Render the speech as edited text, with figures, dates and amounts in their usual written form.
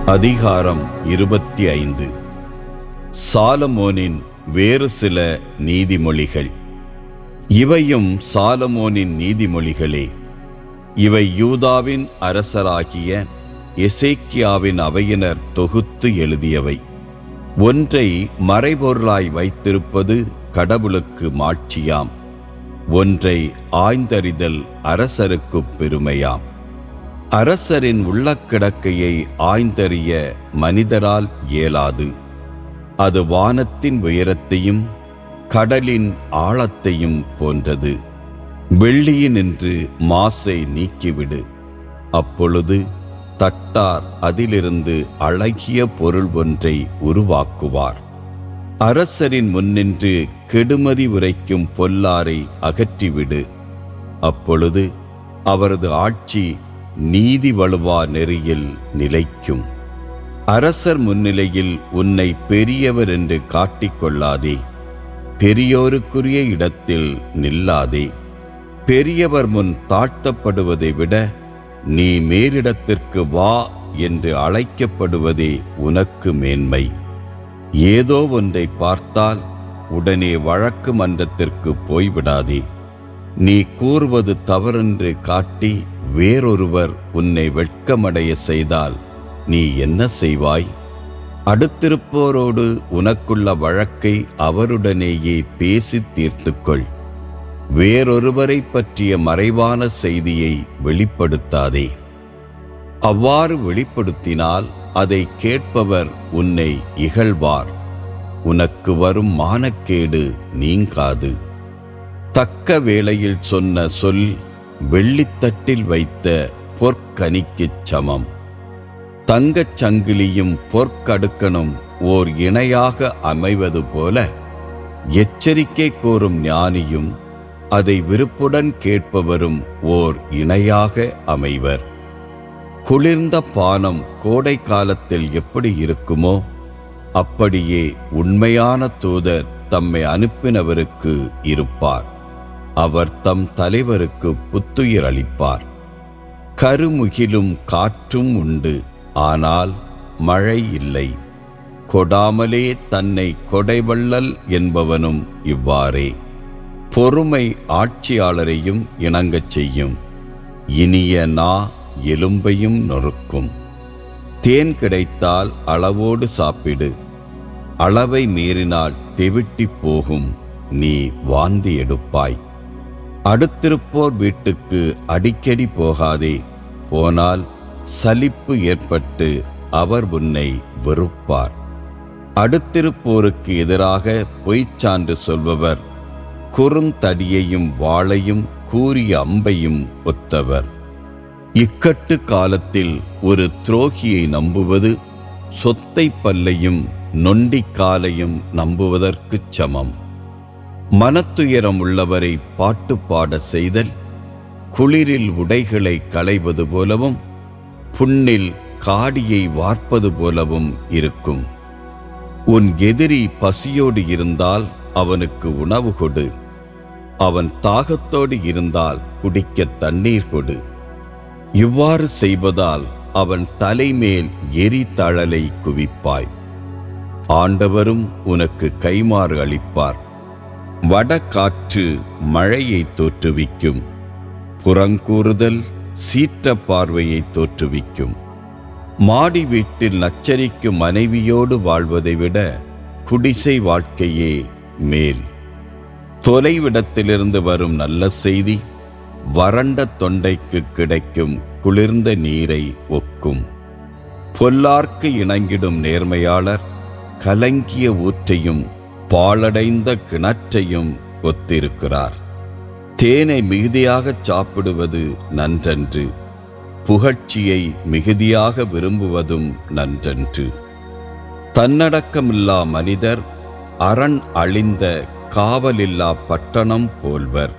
அதிகாரம் 25. சாலமோனின் வேறு சில நீதிமொழிகள். இவையும் சாலமோனின் நீதிமொழிகளே. இவை யூதாவின் அரசராகிய எசேக்கியாவின் அவையினர் தொகுத்து எழுதியவை. ஒன்றை மறைபொருளாய் வைத்திருப்பது கடவுளுக்கு மாட்சியாம், ஒன்றை ஆய்ந்தறிதல் அரசருக்குப் பெருமையாம். அரசரின் உள்ளக்கிடக்கையை ஆய்ந்தறிய மனிதரால் இயலாது. அது வானத்தின் உயரத்தையும் கடலின் ஆழத்தையும் போன்றது. வெள்ளியினின்று மாசை நீக்கிவிடு, அப்பொழுது தட்டார் அதிலிருந்து அழகிய பொருள் ஒன்றை உருவாக்குவார். அரசரின் முன்னின்று கெடுமதி உரைக்கும் பொல்லாரை அகற்றிவிடு, அப்பொழுது அவரது ஆட்சி நீதி வழுவா நெறியில் நிலைக்கும். அரசர் முன்னிலையில் உன்னை பெரியவர் என்று காட்டிக்கொள்ளாதே, பெரியோருக்குரிய இடத்தில் நில்லாதே. பெரியவர் முன் தாழ்த்தப்படுவதை விட நீ மேலிடத்திற்கு வா என்று அழைக்கப்படுவதே உனக்கு மேன்மை. ஏதோ ஒன்றை பார்த்தால் உடனே வழக்கு மன்றத்திற்கு போய்விடாதே. நீ கூறுவது தவறென்று காட்டி வேறொருவர் உன்னை வெட்கமடைய செய்தால் நீ என்ன செய்வாய்? அடுத்திருப்போரோடு உனக்குள்ள வழக்கை அவருடனேயே பேசி தீர்த்துக்கொள். வேறொருவரை பற்றிய மறைவான செய்தியை வெளிப்படுத்தாதே. அவ்வாறு வெளிப்படுத்தினால் அதை கேட்பவர் உன்னை இகழ்வார். உனக்கு வரும் மானக்கேடு நீங்காது. தக்க வேளையில் சொன்ன சொல் வெள்ளித்தட்டில் வைத்த பொற்கனிக்குச் சமம். தங்கச் சங்கிலியும் பொற்கடுக்கனும் ஓர் இணையாக அமைவது போல எச்சரிக்கை கோரும் ஞானியும் அதை விருப்புடன் கேட்பவரும் ஓர் இணையாக அமைவர். குளிர்ந்த பானம் கோடை காலத்தில் எப்படி இருக்குமோ அப்படியே உண்மையான தூதர் தம்மை அனுப்பினவருக்கு இருப்பார். அவர் தம் தலைவருக்கு புத்துயிர் அளிப்பார். கருமுகிலும் காற்றும் உண்டு, ஆனால் மழை இல்லை. கொடாமலே தன்னை கொடைவள்ளல் என்பவனும் இவ்வாறே. பொறுமை ஆட்சியாளரையும் இணங்கச் செய்யும். இனிய நா எலும்பையும் நொறுக்கும். தேன் கிடைத்தால் அளவோடு சாப்பிடு, அளவை மீறினால் தெவிட்டிப் போகும், நீ வாந்தி எடுப்பாய். அடுத்திருப்போர் வீட்டுக்கு அடிக்கடி போகாதே, போனால் சலிப்பு ஏற்பட்டு அவர் உன்னை வெறுப்பார். அடுத்திருப்போருக்கு எதிராக பொய்ச்சான்று சொல்பவர் குறுந்தடியையும் வாளையும் கூரிய அம்பையும் ஒத்தவர். இக்கட்டு காலத்தில் ஒரு துரோகியை நம்புவது சொத்தை பல்லையும் நொண்டிக்காலையும் நம்புவதற்குச் சமம். மனத்துயரம் உள்ளவரை பாட்டு பாட செய்தல் குளிரில் உடைகளை களைவது போலவும் புண்ணில் காடியை வார்ப்பது போலவும் இருக்கும். உன் எதிரி பசியோடு இருந்தால் அவனுக்கு உணவு கொடு, அவன் தாகத்தோடு இருந்தால் குடிக்க தண்ணீர் கொடு. இவ்வாறு செய்வதால் அவன் தலைமேல் எரிதழலை குவிப்பாய். ஆண்டவரும் உனக்கு கைமாறு அளிப்பார். வடகாற்று மழையை தோற்றுவிக்கும், புறங்கூறுதல் சீற்ற பார்வையை தோற்றுவிக்கும். மாடி வீட்டில் நச்சரிக்கும் மனைவியோடு வாழ்வதை விட குடிசை வாழ்க்கையே மேல். தொலைவிடத்திலிருந்து வரும் நல்ல செய்தி வறண்ட தொண்டைக்கு கிடைக்கும் குளிர்ந்த நீரை ஒக்கும். பொல்லார்க்கு இணங்கிடும் நேர்மையாளர் கலங்கிய ஊற்றையும் பாழடைந்த கிணற்றையும் ஒத்திருக்கிறார். தேனை மிகுதியாகச் சாப்பிடுவது நன்றன்று, புகழ்ச்சியை மிகுதியாக விரும்புவதும் நன்றன்று. தன்னடக்கமில்லா மனிதர் அரண் அழிந்த காவலில்லா பட்டணம் போல்வர்.